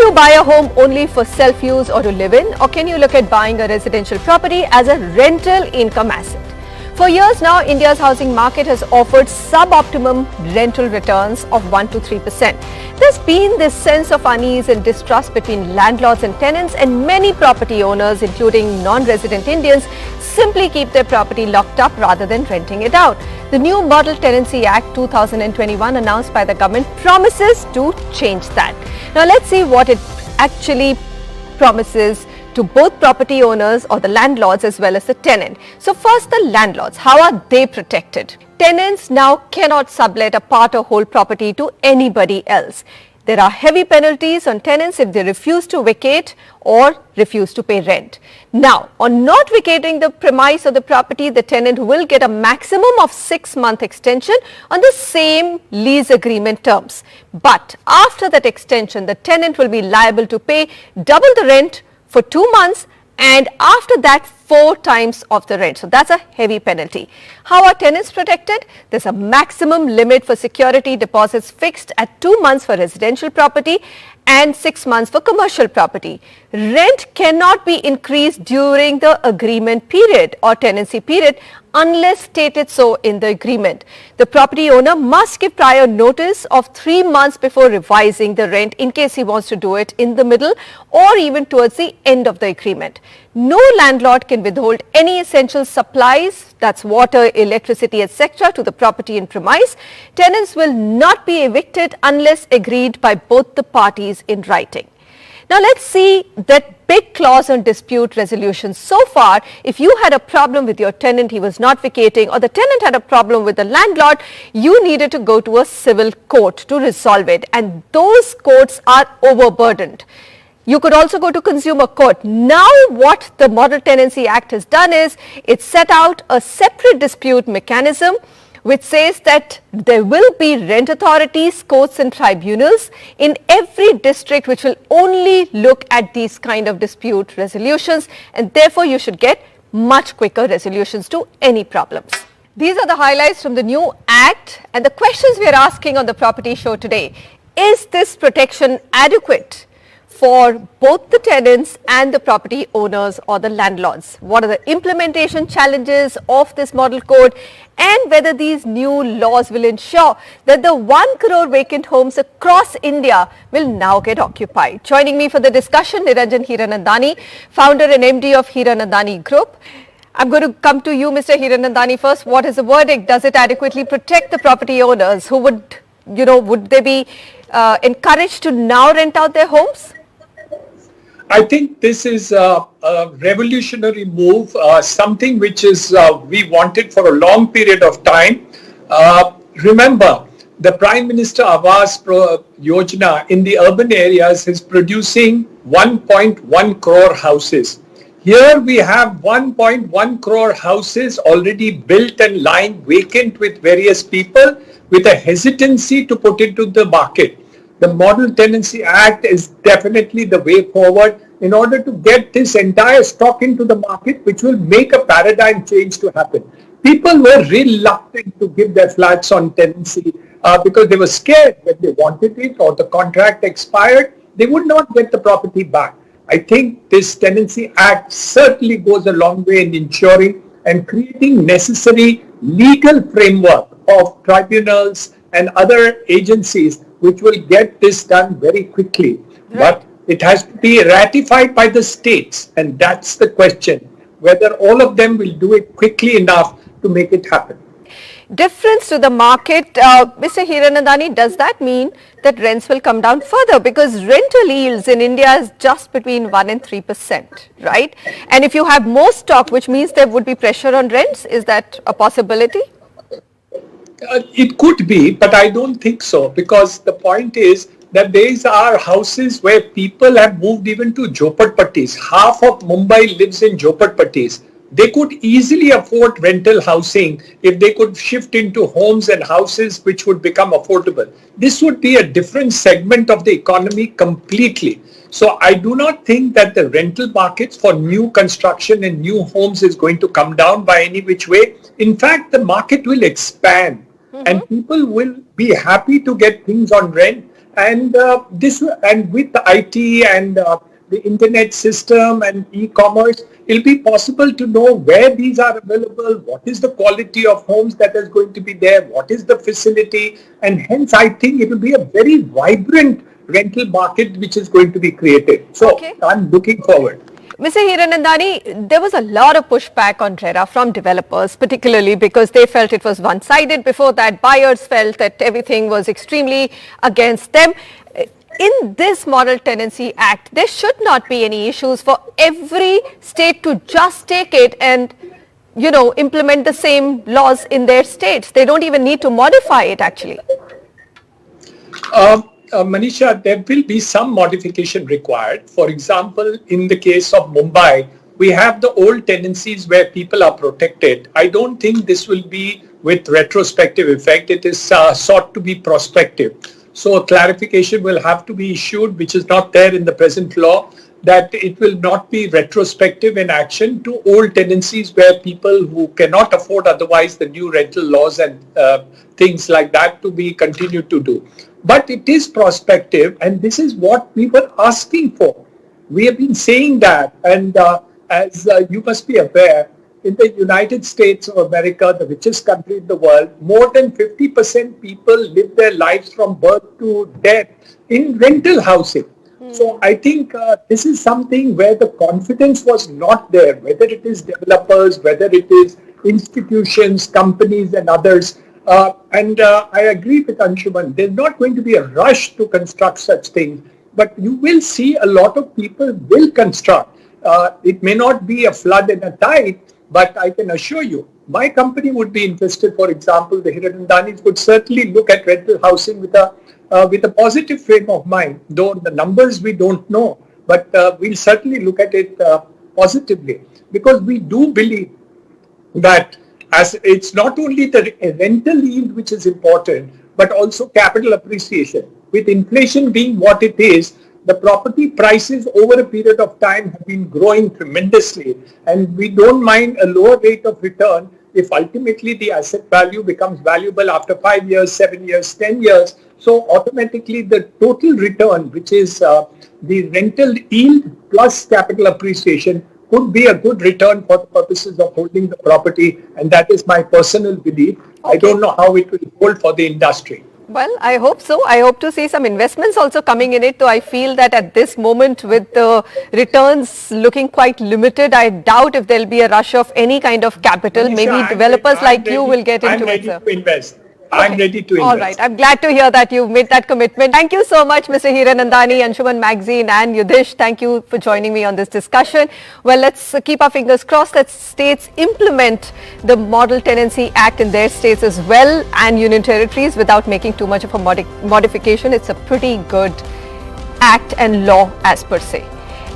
you buy a home only for self-use or to live in, or can you look at buying a residential property as a rental income asset? For years now, India's housing market has offered sub-optimum rental returns of 1 to 3%. There's been this sense of unease and distrust between landlords and tenants, and many property owners, including non-resident Indians, simply keep their property locked up rather than renting it out. The new Model Tenancy Act 2021 announced by the government promises to change that. Now let's see what it actually promises to both property owners or the landlords as well as the tenant. So first, the landlords, how are they protected? Tenants now cannot sublet a part or whole property to anybody else. There are heavy penalties on tenants if they refuse to vacate or refuse to pay rent. Now, on not vacating the premise of the property, the tenant will get a maximum of 6-month extension on the same lease agreement terms. But after that extension, the tenant will be liable to pay double the rent for 2 months, and after that 4 times of the rent. So that's a heavy penalty. How are tenants protected? There's a maximum limit for security deposits fixed at 2 months for residential property and 6 months for commercial property. Rent cannot be increased during the agreement period or tenancy period unless stated so in the agreement. The property owner must give prior notice of 3 months before revising the rent in case he wants to do it in the middle or even towards the end of the agreement. No landlord can withhold any essential supplies, that's water, electricity, etc., to the property in premise. Tenants will not be evicted unless agreed by both the parties in writing. Now let's see that big clause on dispute resolution. So far, if you had a problem with your tenant, he was not vacating, or the tenant had a problem with the landlord, you needed to go to a civil court to resolve it, and those courts are overburdened. You could also go to consumer court. Now what the Model Tenancy Act has done is it set out a separate dispute mechanism which says that there will be rent authorities, courts and tribunals in every district which will only look at these kind of dispute resolutions, and therefore you should get much quicker resolutions to any problems. These are the highlights from the new act, and the questions we are asking on the Property Show today. Is this protection adequate for both the tenants and the property owners or the landlords? What are the implementation challenges of this model code, and whether these new laws will ensure that the 1 crore vacant homes across India will now get occupied? Joining me for the discussion, Niranjan Hiranandani, founder and MD of Hiranandani Group. I'm going to come to you, Mr. Hiranandani, first. What is the verdict? Does it adequately protect the property owners? Who would they be encouraged to now rent out their homes? I think this is a revolutionary move, something which is we wanted for a long period of time. Remember, the Prime Minister Awas Yojana in the urban areas is producing 1.1 crore houses. Here we have 1.1 crore houses already built and lying vacant with various people with a hesitancy to put into the market. The Model Tenancy Act is definitely the way forward in order to get this entire stock into the market, which will make a paradigm change to happen. People were reluctant to give their flats on tenancy because they were scared when they wanted it or the contract expired, they would not get the property back. I think this Tenancy Act certainly goes a long way in ensuring and creating necessary legal framework of tribunals and other agencies which will get this done very quickly. Right. But it has to be ratified by the states, and that's the question, whether all of them will do it quickly enough to make it happen. Difference to the market, Mr. Hiranandani, does that mean that rents will come down further? Because rental yields in India is just between 1 and 3%, right? And if you have more stock, which means there would be pressure on rents, is that a possibility? It could be, but I don't think so, because the point is that these are houses where people have moved even to jhopatpattis. Half of Mumbai lives in jhopatpattis. They could easily afford rental housing if they could shift into homes and houses which would become affordable. This would be a different segment of the economy completely. So I do not think that the rental markets for new construction and new homes is going to come down by any which way. In fact, the market will expand and people will be happy to get things on rent And and with the IT and the internet system and e-commerce, it'll be possible to know where these are available, what is the quality of homes that is going to be there, what is the facility, and hence I think it will be a very vibrant rental market which is going to be created. So I'm looking forward. Mr. Hiranandani, there was a lot of pushback on RERA from developers, particularly because they felt it was one-sided. Before that, buyers felt that everything was extremely against them. In this Model Tenancy Act, there should not be any issues for every state to just take it and, implement the same laws in their states. They don't even need to modify it, actually. Manisha, there will be some modification required. For example, in the case of Mumbai, we have the old tenancies where people are protected. I don't think this will be with retrospective effect. It is sought to be prospective. So a clarification will have to be issued, which is not there in the present law, that it will not be retrospective in action to old tenancies where people who cannot afford otherwise the new rental laws and things like that to be continued to do. But it is prospective, and this is what we were asking for. We have been saying that, and as you must be aware, in the United States of America, the richest country in the world, more than 50% people live their lives from birth to death in rental housing. So I think this is something where the confidence was not there, whether it is developers, whether it is institutions, companies and others. I agree with Anshuman, there's not going to be a rush to construct such things, but you will see a lot of people will construct. It may not be a flood and a tide, but I can assure you, my company would be interested. For example, the Hiranandanis would certainly look at rental housing with a positive frame of mind, though the numbers we don't know, but we'll certainly look at it positively, because we do believe that as it's not only the rental yield which is important, but also capital appreciation. With inflation being what it is, the property prices over a period of time have been growing tremendously, and we don't mind a lower rate of return if ultimately the asset value becomes valuable after 5 years, 7 years, 10 years. So automatically the total return, which is the rental yield plus capital appreciation, could be a good return for the purposes of holding the property, and that is my personal belief. I don't know how it will hold for the industry. Well, I hope so. I hope to see some investments also coming in it. So I feel that at this moment, with the returns looking quite limited, I doubt if there'll be a rush of any kind of capital. Manisha, maybe developers like you will get into it, sir. I'm ready to invest. I'm ready to invest. All right. I'm glad to hear that you've made that commitment. Thank you so much, Mr. Hiranandani, Anshuman Magazine and Yudhish. Thank you for joining me on this discussion. Well, let's keep our fingers crossed that states implement the Model Tenancy Act in their states as well and union territories without making too much of a modification. It's a pretty good act and law as per se.